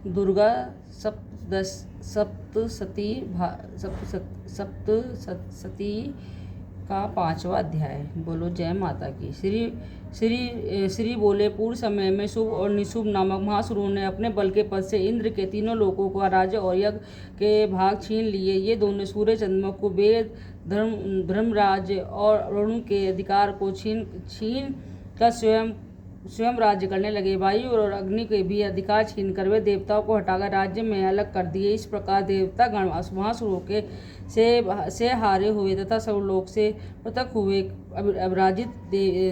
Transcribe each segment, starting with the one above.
दुर्गा सप्तशती सप्तशती का 5वां अध्याय। बोलो जय माता की। श्री बोले, पूर्व समय में शुभ और निशुभ नामक महासुरों ने अपने बल के पद से इंद्र के तीनों लोकों का राज्य और यज्ञ के भाग छीन लिए। ये दोनों सूर्य, चंद्रमा, कुबेर, धर्मराज और वरुण के अधिकार को छीन कर स्वयं राज्य करने लगे। वायु और अग्नि के भी अधिकार छीनकर वे देवताओं को हटाकर राज्य में अलग कर दिए। इस प्रकार देवता गण महासुरों के से हारे हुए तथा सर्वलोक से पृथक हुए अपराजित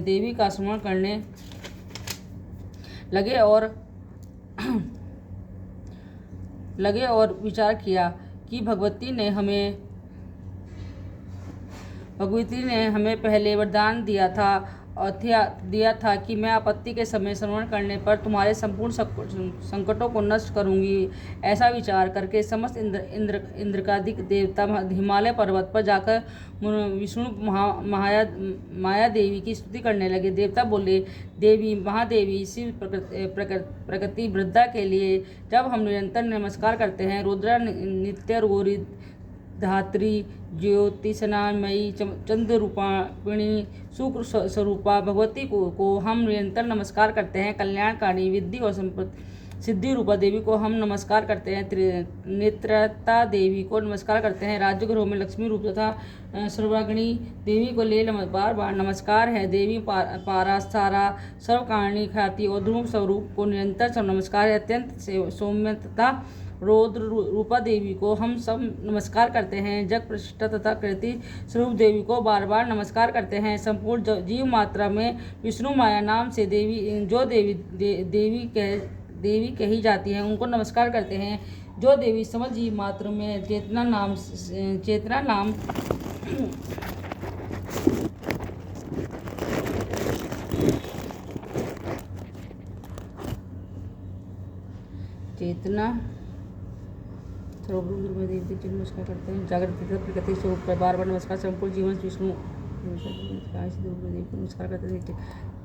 देवी का स्मरण करने लगे और विचार किया कि भगवती ने हमें पहले वरदान दिया था कि मैं आपत्ति के समय श्रवण करने पर तुम्हारे संपूर्ण संकटों को नष्ट करूंगी। ऐसा विचार करके समस्त इंद्रकादिक देवता हिमालय पर्वत पर जाकर विष्णु माया देवी की स्तुति करने लगे। देवता बोले, देवी महादेवी शिव प्रकृति वृद्धा के लिए जब हम निरंतर नमस्कार करते हैं, रुद्रा नित्य गौरी धात्री ज्योतिषनामयी चंद्र रूपाणि शुक्र स्वरूपा भगवती को हम निरंतर नमस्कार करते हैं। कल्याणकारी विद्धि और सिद्धि रूपा देवी को हम नमस्कार करते हैं। नेत्रता देवी को नमस्कार करते हैं। राजगृहों में लक्ष्मी रूप तथा सर्वाग्नि देवी को ले बार बार नमस्कार है। देवी पारास्थारा सर्वकारिणी ख्याति और ध्रुव स्वरूप को निरंतर नमस्कार है। अत्यंत सौम्य तथा रौद्र रूपा देवी को हम सब नमस्कार करते हैं। जग प्रतिष्ठा तथा कृति स्वरूप देवी को बार बार नमस्कार करते हैं। संपूर्ण जीव मात्रा में विष्णु माया नाम से देवी कही जाती है, उनको नमस्कार करते हैं। जो देवी समझ जीव मात्र में चेतना नाम देवी को नमस्कार करते हैं। जागृत प्रकृति स्वरूप पर बार बार नमस्कार। संपूर्ण जीवन विष्णु देवी को नमस्कार करते हैं।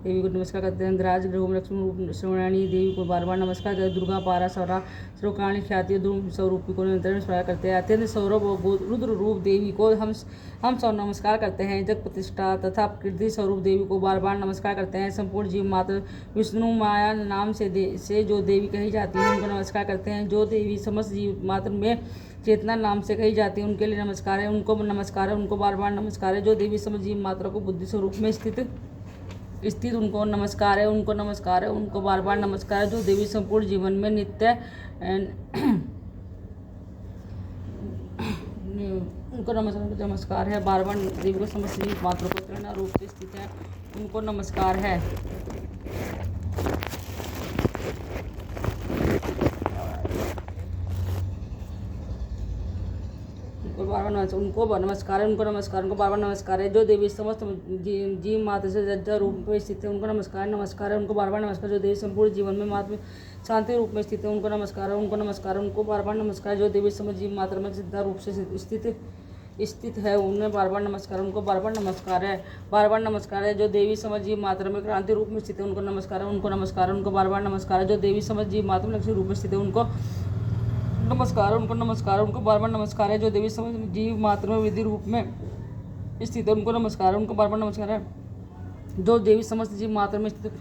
देवी को नमस्कार करते हैं। राज गृह लक्ष्मी रूप श्रवणाणी देवी को बार बार नमस्कार करते हैं। दुर्गा पारा सौरा सर्वकारिणी ख्याति ध्रुव स्वरूपी को निरंतर नमस्कार करते हैं। अत्यंत सौरभ और रुद्र रूप देवी को हम सब नमस्कार करते हैं। जग प्रतिष्ठा तथा कृति स्वरूप देवी को बार बार नमस्कार करते हैं। संपूर्ण जीव मात्र विष्णु माया नाम से जो देवी कही जाती है, उनको नमस्कार करते हैं। जो देवी समस्त जीव मात्र में चेतना नाम से कही जाती है, उनके लिए नमस्कार है, उनको नमस्कार है, उनको बार बार नमस्कार है। जो देवी समस्त जीव मात्रा को बुद्धि स्वरूप में स्थित उनको नमस्कार है, उनको नमस्कार है, उनको बार बार नमस्कार है। जो देवी संपूर्ण जीवन में नित्य उनको नमस्कार है, बार बार देवी को समस्त जीव मात्रा को प्रेरणा रूप से स्थित है, उनको नमस्कार है। उनको नमस्कार है, उनको नमस्कार, उनको बार बार नमस्कार है। जो देवी समस्त जीव मात्र से जज्जा रूप में स्थित है, उनको नमस्कार है, उनको बार बार नमस्कार। जो देवी संपूर्ण जीवन में मात्र शांति रूप में स्थित है, उनको नमस्कार है, उनको नमस्कार, उनको बार बार नमस्कार। जो देवी समस्त जीव मात्र में सिद्धा रूप से स्थित है, उन्हें बार बार नमस्कार, उनको बार बार नमस्कार है, बार बार नमस्कार है। जो देवी समस्त जीव मात्र में क्रांति रूप में स्थित है, उनको नमस्कार है, उनको नमस्कार, उनको बार बार नमस्कार है। जो देवी समस्त जीव मात्र में लक्ष्मी रूप में स्थित है, उनको नमस्कार, उनको नमस्कार, उनको बार बार नमस्कार है। जो देवी समस्त जीव मात्र में विधि रूप में स्थित है, उनको नमस्कार, उनको बार बार नमस्कार है। जो देवी समस्त जीव मात्र में स्थित है,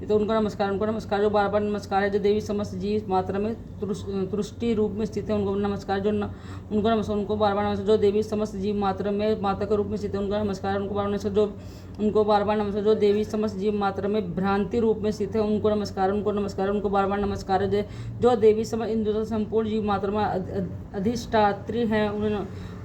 उनको नमस्कार, उनको नमस्कार, जो बार बार नमस्कार है। जो देवी समस्त जीव मात्रा में तुष्टि रूप में स्थित है, उनको नमस्कार, उनको नमस्कार, उनको बार बार नमस्कार। जो देवी समस्त जीव मात्रा में माता के रूप में स्थित है, उनको नमस्कार, उनको बार बार नमस्कार, उनको बार बार नमस्कार। जो देवी समस्त जीव मात्रा में भ्रांति रूप में स्थित है, उनको नमस्कार, उनको नमस्कार, उनको बार बार नमस्कार है। जो देवी समस्त इंद्र संपूर्ण जीव मात्रा में अधिष्ठात्री हैं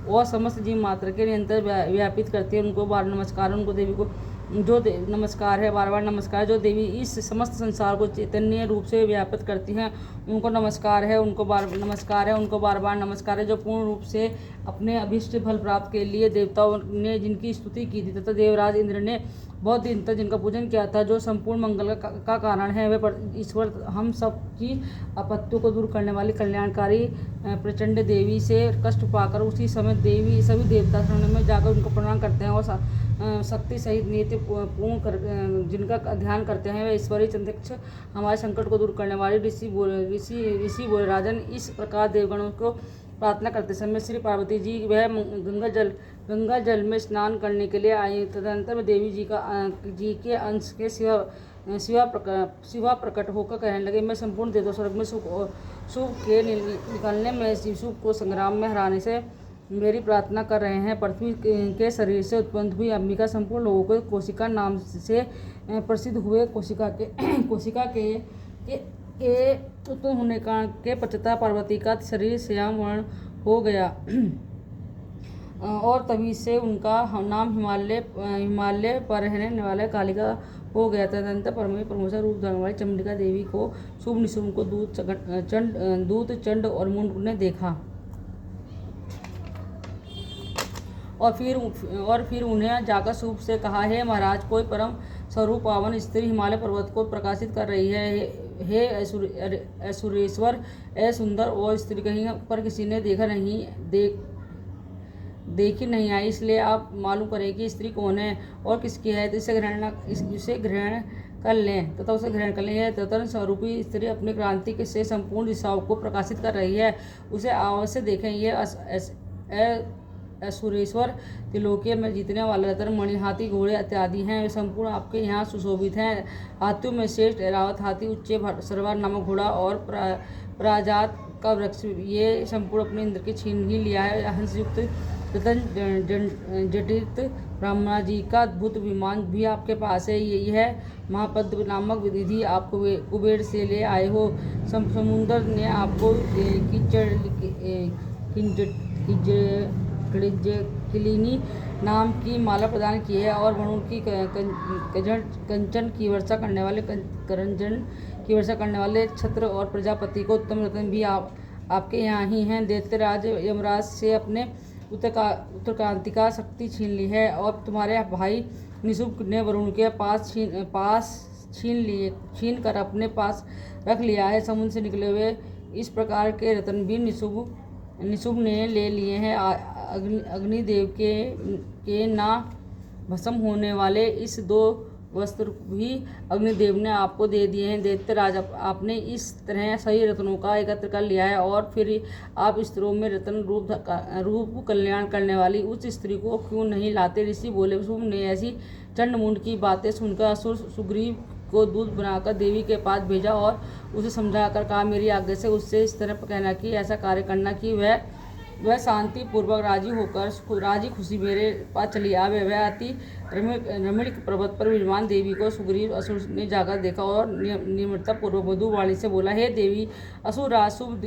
और समस्त जीव मात्रा के निरंतर व्यापित करती है, उनको बार नमस्कार, उनको देवी को नमस्कार है, बार बार नमस्कार। जो देवी इस समस्त संसार को चैतन्य रूप से व्यापित करती हैं, उनको नमस्कार है, उनको बार नमस्कार है, उनको बार बार नमस्कार है। जो पूर्ण रूप से अपने अभीष्ट फल प्राप्त के लिए देवताओं ने जिनकी स्तुति की थी तथा देवराज इंद्र ने बहुत दिन तक जिनका पूजन किया था, जो संपूर्ण मंगल का कारण है, वे ईश्वर हम सब की आपत्तियों को दूर करने वाली कल्याणकारी प्रचंड देवी से कष्ट पाकर उसी समय देवी सभी देवता शरण में जाकर उनको प्रणाम करते हैं और शक्ति सहित नीति पूर्ण कर जिनका ध्यान करते हैं वे ईश्वरीय चंद्रक्ष हमारे संकट को दूर करने वाले ऋषि बोले राजन। इस प्रकार देवगणों को प्रार्थना करते समय श्री पार्वती जी वह गंगा जल में स्नान करने के लिए आई। तदनंतर में देवी जी के अंश के शिवा प्रकट होकर कहने लगे, मैं संपूर्ण देवता स्वर्ग में सुख के निकलने में शिव को संग्राम में हराने से मेरी प्रार्थना कर रहे हैं। पृथ्वी के शरीर से उत्पन्न हुई अंबिका संपूर्ण लोगों को कोशिका नाम से प्रसिद्ध हुए। कोशिका के उत्पन्न होने के पश्चात पार्वती का शरीर श्याम वर्ण हो गया और तभी से उनका नाम हिमालय पर रहने वाले कालिका हो गया। तदनंतर परमेश्वर रूप धारण वाली चंडिका देवी को शुभ निशुभ को दूत चंड और मुंड ने देखा और फिर उन्हें जाकर शुभ से कहा, हे महाराज, कोई परम स्वरूप पावन स्त्री हिमालय पर्वत को प्रकाशित कर रही है। हे असुरेश्वर, सुंदर और स्त्री कहीं पर किसी ने देखी नहीं आई, इसलिए आप मालूम करें कि स्त्री कौन है और किसकी है, इसे ग्रहण कर लें तथा उसे ग्रहण कर लें। यह तत्व स्वरूपी स्त्री अपनी क्रांति से संपूर्ण दिशाओं को प्रकाशित कर रही है, उसे अवश्य देखें। यह असुरेश्वर त्रिलोकीय में जीतने वाले रत्न मणि, हाथी, घोड़े इत्यादि हैं, वे संपूर्ण आपके यहाँ सुशोभित हैं। हाथियों में श्रेष्ठ ऐरावत हाथी, उच्चे सरवार नामक घोड़ा और प्राजात का वृक्ष, ये संपूर्ण अपने इंद्र के छीन ही लिया है। हंसयुक्त रतन जटित ब्रह्मा जी का अद्भुत विमान भी आपके पास है। यह महापद्म नामक विधि आप कुबेर से ले आए हो। समुद्र ने आपको किलिनी नाम की माला प्रदान की है और वरुण की कंचन की वर्षा करने वाले छत्र और प्रजापति को उत्तम रत्न भी आपके यहाँ ही हैं। दैत्यराज यमराज से अपने उत्तरक्रांति का शक्ति छीन ली है और तुम्हारे भाई निशुभ ने वरुण के पास छीन कर अपने पास रख लिया है। समुद्र से निकले हुए इस प्रकार के रत्न भी निशुभ ने ले लिए हैं। अग्निदेव के ना भस्म होने वाले इस 2 वस्त्र भी अग्निदेव ने आपको दे दिए हैं। दैत्यराज, आपने इस तरह सही रत्नों का एकत्र कर लिया है और फिर आप स्त्रियों में रत्न रूप कल्याण करने वाली उस स्त्री को क्यों नहीं लाते? ऋषि बोले, शुभ ने ऐसी चंडमुंड की बातें सुनकर असुर सुग्रीव को दूत बनाकर देवी के पास भेजा और उसे समझाकर कहा, मेरी आज्ञा से उससे इस तरह कहना कि ऐसा कार्य करना कि वह शांति पूर्वक राजी खुशी मेरे पास चली आवे। वह अति रमणीक पर्वत पर विराजमान देवी को सुग्रीव असुर ने जाकर देखा और निम्रता पूर्वक मधुर वाणी से बोला, हे देवी, असुर राज शुभ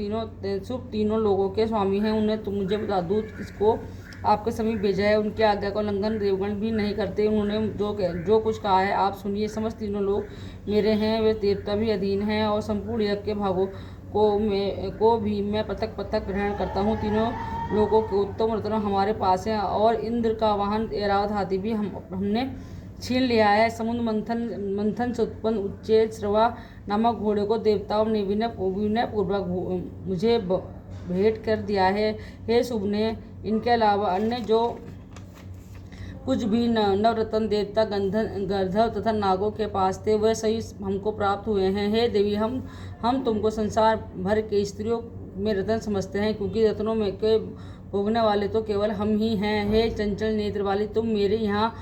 तीनों लोगों के स्वामी हैं, उन्हें तुम मुझे बता। दूत किसको आपके समीप भेजा है, उनकी आज्ञा का उल्लंघन देवगण भी नहीं करते। उन्होंने जो कुछ कहा है आप सुनिए। समस्त तीनों लोग मेरे हैं, वे देवता भी अधीन हैं और संपूर्ण यज्ञ के भागों को भी मैं पृथक ग्रहण करता हूँ। तीनों लोगों के उत्तम रत्न हमारे पास हैं और इंद्र का वाहन ऐरावत हाथी भी हमने छीन लिया है। समुद्र मंथन से उत्पन्न उच्चे श्रवा नामक घोड़े को देवताओं ने विनय पूर्वक मुझे भेंट कर दिया है। हे शुभ ने, इनके अलावा अन्य जो कुछ भी नवरत्न देवता गंधर्व तथा नागों के पास थे वह सही हमको प्राप्त हुए हैं। हे देवी, हम तुमको संसार भर के स्त्रियों में रत्न समझते हैं, क्योंकि रत्नों में के भोगने वाले तो केवल हम ही हैं। हे चंचल नेत्र वाली, तुम मेरे यहाँ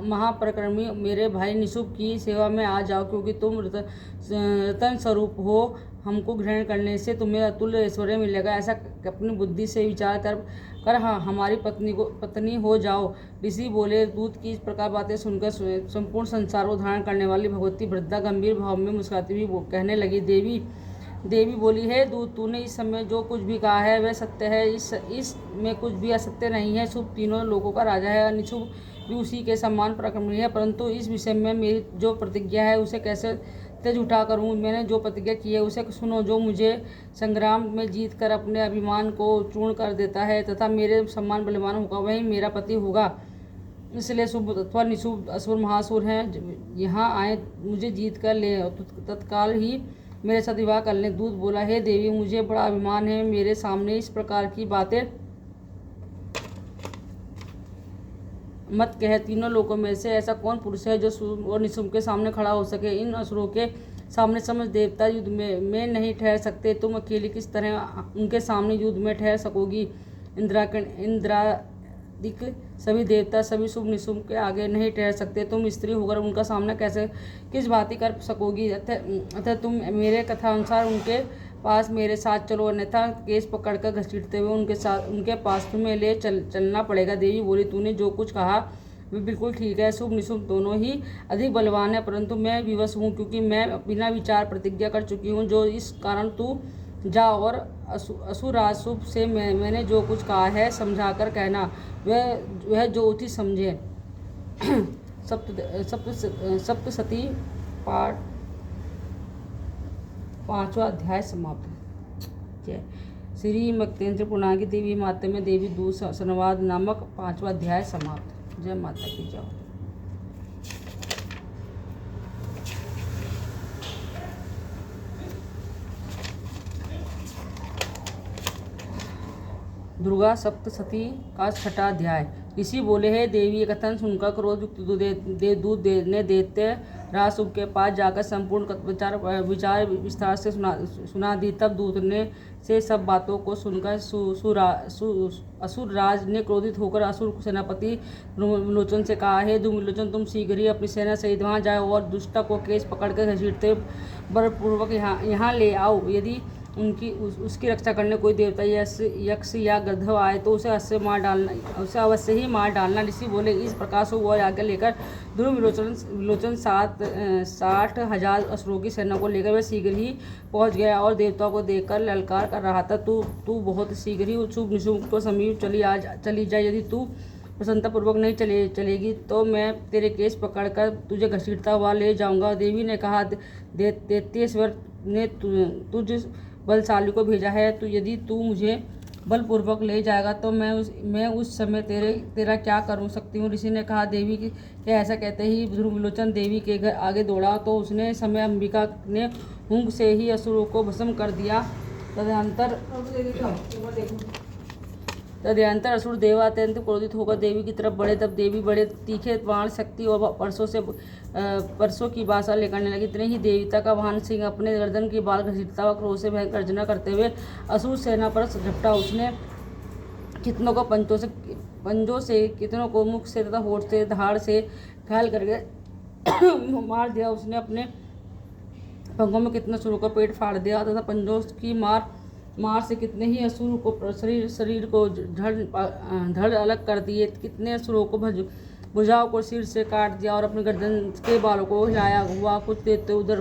महापराक्रमी मेरे भाई निशुभ की सेवा में आ जाओ, क्योंकि तुम रतन स्वरूप हो। हमको ग्रहण करने से तुम्हें अतुल्य ऐश्वर्य मिलेगा। ऐसा अपनी बुद्धि से विचार कर हमारी पत्नी हो जाओ। ऋषि बोले, दूत की इस प्रकार बातें सुनकर संपूर्ण संसार को धारण करने वाली भगवती वृद्धा गंभीर भाव में मुस्कुराती हुई कहने लगी, देवी बोली, है दूत, तूने इस समय जो कुछ भी कहा है वह सत्य है, इस में कुछ भी असत्य नहीं है। शुभ तीनों लोगों का राजा है, निशुभ भी उसी के समान पराक्रमी है, परंतु इस विषय में मेरी जो प्रतिज्ञा है उसे कैसे झूठा करूं? मैंने जो प्रतिज्ञा की है उसे सुनो। जो मुझे संग्राम में जीत कर अपने अभिमान को चूर्ण कर देता है तथा मेरे सम्मान बलवान होगा, वही मेरा पति होगा। इसलिए शुभ अथवा निशुभ असुर महासुर हैं यहाँ आए मुझे जीत कर ले, तत्काल ही मेरे साथ विवाह कर लें। दूत बोला, हे देवी, मुझे बड़ा अभिमान है, मेरे सामने इस प्रकार की बातें मत कह। तीनों लोगों में से ऐसा कौन पुरुष है जो शुभ और निशुभ के सामने खड़ा हो सके? इन असुरों के सामने समझ देवता युद्ध में नहीं ठहर सकते, तुम अकेली किस तरह उनके सामने युद्ध में ठहर सकोगी? इंद्रादिक सभी देवता सभी शुभ निशुभ के आगे नहीं ठहर सकते, तुम स्त्री होकर उनका सामना कैसे किस भांति कर सकोगी? अतः तुम मेरे कथानुसार उनके पास मेरे साथ चलो, अन्यथा केस पकड़कर घसीटते हुए उनके पास तुम्हें ले चलना पड़ेगा। देवी बोली, तूने जो कुछ कहा वे बिल्कुल ठीक है, शुभ निशुभ दोनों ही अधिक बलवान है, परंतु मैं विवश हूँ क्योंकि मैं बिना विचार प्रतिज्ञा कर चुकी हूँ। जो इस कारण तू जा और असुराज शुभ से मैंने जो कुछ कहा है समझाकर कहना, वह जो उचित समझे। सप्तशती पाठ 5वां अध्याय समाप्त। जय श्री मक्तेन्द्र पुराण देवी मातम्य देवी दूत संवाद नामक 5वां अध्याय समाप्त। जय माता की जय। दुर्गा सप्तशती का 6वां अध्याय। ऋषि बोले, हे देवी, ये कथन सुनकर क्रोधयुक्त दूत ने दैत्य राज के पास जाकर संपूर्ण विचार विस्तार से सुना दी। तब दूत ने से सब बातों को सुनकर असुर राज ने क्रोधित होकर असुर सेनापति धूम्रलोचन से कहा, हे धूम्रलोचन, तुम शीघ्र ही अपनी सेना सहित वहाँ जाओ और दुष्टा को केस पकड़कर घसीटते बलपूर्वक यहाँ ले आओ। यदि उसकी रक्षा करने कोई देवता यक्ष या गंधर्व आए तो उसे अवश्य ही मार डालना। ऋषि बोले, इस प्रकार से वह आज्ञा लेकर धूम्रलोचन 60,000 असुरों की सेना को लेकर वह शीघ्र ही पहुंच गया और देवताओं को देखकर ललकार कर रहा था, तू बहुत शीघ्र ही शुभ निशुभ को समीप चली जाए। यदि तू प्रसन्नतापूर्वक नहीं चलेगी तो मैं तेरे केस पकड़कर तुझे घसीटता हुआ ले जाऊंगा। देवी ने कहा, दैत्येश्वर ने तुझ बलशाली को भेजा है, तो यदि तू मुझे बलपूर्वक ले जाएगा तो मैं उस समय तेरा क्या कर सकती हूँ? ऋषि ने कहा, देवी के ऐसा कहते ही धूम्रलोचन देवी के घर आगे दौड़ा तो उसने समय अंबिका ने हुंग से ही असुरों को भस्म कर दिया। तदनंतर असुर देव अत्यंत क्रोधित होकर देवी की तरफ बढ़े। तब देवी बड़े तीखे बाण शक्ति और परसों की भाषा लेकर लगी। इतने ही देवता का वाहन सिंह अपने गर्दन की बाल घसीटता हुआ क्रोध से भयंकर गर्जना करते हुए असुर सेना पर झपटा। उसने कितनों को पंजों से, कितनों को मुख से तथा होठ से, धाड़ से घायल करके मार दिया। उसने अपने पंखों में कितने असुरों का पेट फाड़ दिया तथा पंजों की मार से कितने ही असुरों को शरीर को धड़ अलग कर दिए। कितने असुरों को भुजाओं को सिर से काट दिया और अपने गर्दन के बालों को हिलाया हुआ कुछ देते उधर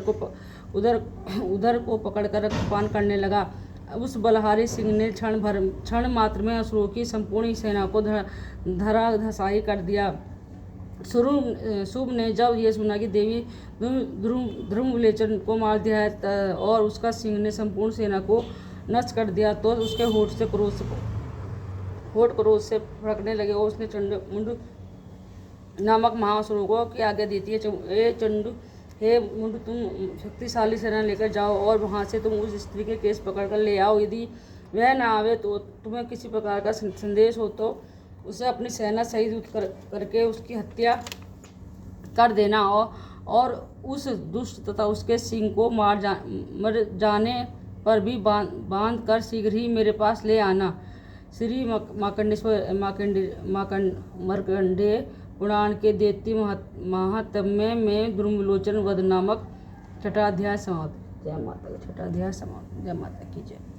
को पकड़कर रक्तपान करने लगा। उस बलहारी सिंह ने क्षण मात्र में असुरों की संपूर्ण सेना को धराशायी कर दिया। शुभ ने जब ये सुना कि देवी धूम्रलोचन को मार दिया है और उसका सिंह ने संपूर्ण सेना को नष्ट कर दिया, तो उसके होठ क्रोध से फड़कने लगे और उसने चंडमुंड नामक महासुरों को की आज्ञा दी थी, हे मुंड, तुम शक्तिशाली सेना लेकर जाओ और वहाँ से तुम उस स्त्री के केस पकड़कर ले आओ। यदि वह ना आवे तो तुम्हें किसी प्रकार का संदेश हो तो उसे अपनी सेना सहित करके उसकी हत्या कर देना और उस दुष्ट तथा उसके सिंह को मर जाने पर भी बांध कर शीघ्र ही मेरे पास ले आना। श्री मार्कंडेय पुराण के दैत्य महात्म्य में धूम्रलोचन वध नामक 6वां अध्याय समाप्त। जय माता की। 6वां अध्याय समाप्त। जय माता की जय।